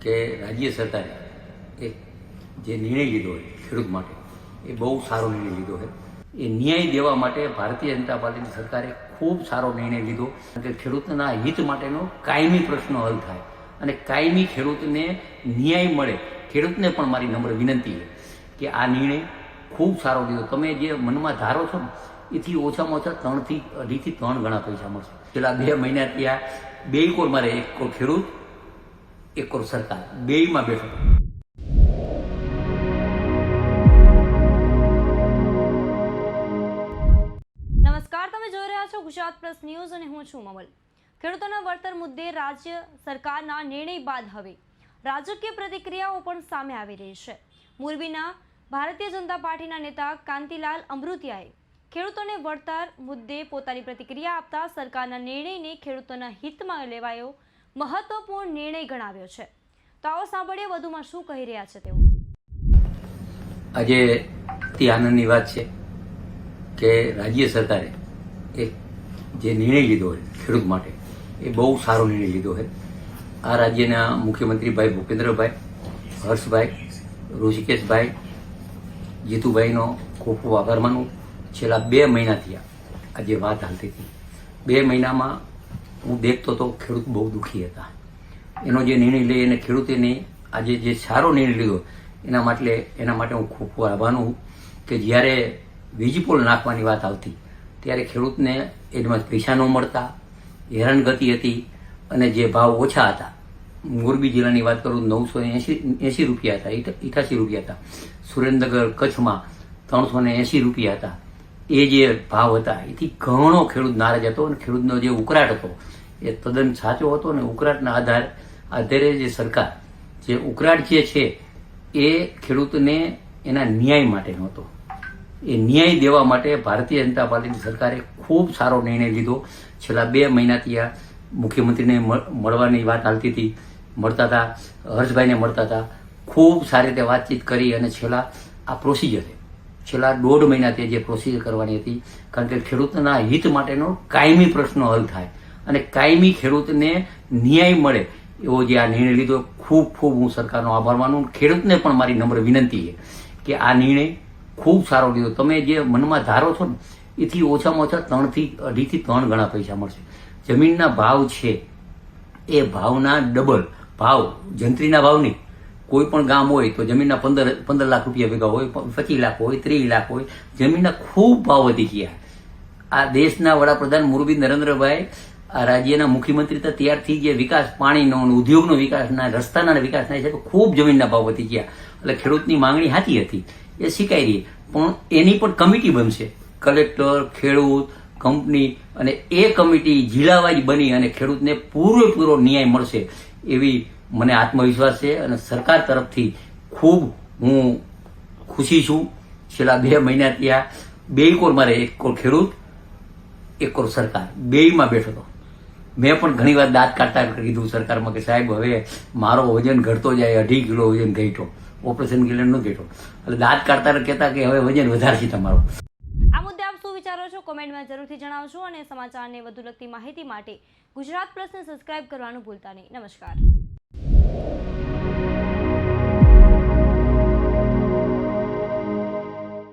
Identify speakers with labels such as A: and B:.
A: કે રાજ્ય સરકારે એક જે નિર્ણય લીધો હોય ખેડૂત માટે એ બહુ સારો નિર્ણય લીધો છે. એ ન્યાય દેવા માટે ભારતીય જનતા પાર્ટીની સરકારે ખૂબ સારો નિર્ણય લીધો કે ખેડૂતના હિત માટેનો કાયમી પ્રશ્ન હલ થાય અને કાયમી ખેડૂતને ન્યાય મળે. ખેડૂતને પણ મારી નમ્ર વિનંતી છે કે આ નિર્ણય ખૂબ સારો લીધો. તમે જે મનમાં ધારો છો ને એથી ઓછામાં ઓછા 2 થી 3 ગણા પૈસા મળશે. છેલ્લા 2 મહિનાથી આ 2 કોર મારે, 1 કોર ખેડૂત, 1 કોર સરકાર, બેયમાં બેઠો.
B: નમસ્કાર, તમે જોઈ રહ્યા છો ગુજરાત પ્લસ ન્યૂઝ અને હું છું મમલ. ખેડૂતોના વળતર મુદ્દે રાજ્ય સરકારના નિર્ણય બાદ હવે રાજકીય પ્રતિક્રિયાઓ પણ સામે આવી રહી છે. મોરબીના ભારતીય જનતા પાર્ટીના નેતા કાંતિલાલ અમૃતિયાએ ખેડૂતોને વળતર મુદ્દે પોતાની પ્રતિક્રિયા આપતા સરકારના નિર્ણયને ખેડૂતોના હિતમાં લેવાયો મહત્વપૂર્ણ નિર્ણય ગણાવ્યો છે. તો આવો સાંભળીએ વધુમાં શું કહી રહ્યા છે તેઓ.
A: આજે અતિ આનંદની વાત છે કે રાજ્ય સરકારે એક જે નિર્ણય લીધો હોય ખેડૂત માટે એ બહુ સારો નિર્ણય લીધો છે. આ રાજ્યના મુખ્યમંત્રી ભાઈ ભૂપેન્દ્રભાઈ, હર્ષભાઈ, ઋષિકેશભાઈ, જીતુભાઈનો ખૂબ ખૂબ આભાર માનું. છેલ્લા 2 મહિનાથી આ જે વાત હાલતી હતી, 2 મહિનામાં હું દેખતો તો ખેડૂત બહુ દુઃખી હતા. એનો જે નિર્ણય લઈ અને ખેડૂતોને આજે જે સારો નિર્ણય લીધો એના માટે હું ખૂબ ખૂબ આભાર માનું કે જ્યારે વીજપોલ નાખવાની વાત આવતી ત્યારે ખેડૂતને એમાં પૈસા ન મળતા, હેરાનગતિ હતી અને જે ભાવ ઓછા હતા. મોરબી જિલ્લાની વાત કરું 980 રૂપિયા હતા, 88 રૂપિયા હતા. સુરેન્દ્રનગર, કચ્છમાં 380 રૂપિયા હતા. એ જે ભાવ હતા એથી ઘણો ખેડૂત નારાજ હતો અને ખેડૂતનો જે ઉકળાટ હતો એ તદ્દન સાચો હતો. અને ઉકળાટના આધારે જે સરકાર જે ઉકળાટ જે છે એ ખેડૂતને એના ન્યાય માટેનો હતો. એ ન્યાય દેવા માટે ભારતીય જનતા પાર્ટીની સરકારે ખૂબ સારો નિર્ણય લીધો. છેલ્લા 2 મહિનાથી આ મુખ્યમંત્રીને મળવાની વાત હાલતી હતી, મળતા હતા, હર્ષભાઈને મળતા હતા, ખૂબ સારી રીતે વાતચીત કરી અને છેલ્લા આ પ્રોસિજર છેલ્લા 1.5 મહિનાથી જે પ્રોસિજર કરવાની હતી, કારણ કે ખેડૂતના હિત માટેનો કાયમી પ્રશ્ન હલ થાય અને કાયમી ખેડૂતને ન્યાય મળે એવો જે આ નિર્ણય લીધો, ખૂબ ખૂબ હું સરકારનો આભાર માનું. ખેડૂતને પણ મારી નમ્ર વિનંતી છે કે આ નિર્ણય ખૂબ સારો લીધો. તમે જે મનમાં ધારો છો ને એથી ઓછામાં ઓછા 2 થી 3 ગણા પૈસા મળશે. જમીનના ભાવ છે એ ભાવના ડબલ ભાવ, જંત્રીના ભાવ નહીં. કોઈ પણ ગામ હોય તો જમીનના 15 લાખ રૂપિયા ભેગા હોય, 25 લાખ હોય, 30 લાખ હોય. જમીનના ખૂબ ભાવ વધી ગયા. આ દેશના વડાપ્રધાન મોરબી નરેન્દ્રભાઈ આ રાજ્યના મુખ્યમંત્રી હતા ત્યારથી જે વિકાસ, પાણીનો, ઉદ્યોગનો વિકાસના, રસ્તાના વિકાસના હિસાબે ખૂબ જમીનના ભાવ વધી ગયા. એટલે ખેડૂતની માંગણી સાચી હતી, એ સ્વીકારી રહી. પણ એની પણ કમિટી બનશે, કલેક્ટર, ખેડૂત, કંપની, અને એ કમિટી જિલ્લાવાઇઝ બની અને ખેડૂતને પૂરેપૂરો ન્યાય મળશે એવી મને આત્મવિશ્વાસ છે. અને સરકાર તરફથી ખૂબ હું ખુશી છું. છેલ્લા 2 મહિનાથી આ 2 કોર મારે, 1 કોર ખેડૂત, 1 કોર સરકાર, બેયમાં બેઠો હતો. મેં પણ ઘણી વાર દાંત કાઢતા કીધું સરકારમાં કે સાહેબ હવે મારો વજન ઘટતો જાય, 2.5 કિલો વજન ઘટ્યો, ઓપરેશન ગિલેન ન ઘટ્યો. એટલે દાંત કાઢતા કહેતા કે હવે વજન વધારશે તમારો.
B: આ મુદ્દે આપ શું વિચારો છો કોમેન્ટમાં જરૂરથી જણાવશો અને સમાચારને વધુ લગતી માહિતી માટે ગુજરાત પ્લસને સબસ્ક્રાઇબ કરવાનું ભૂલતા નહીં. નમસ્કાર.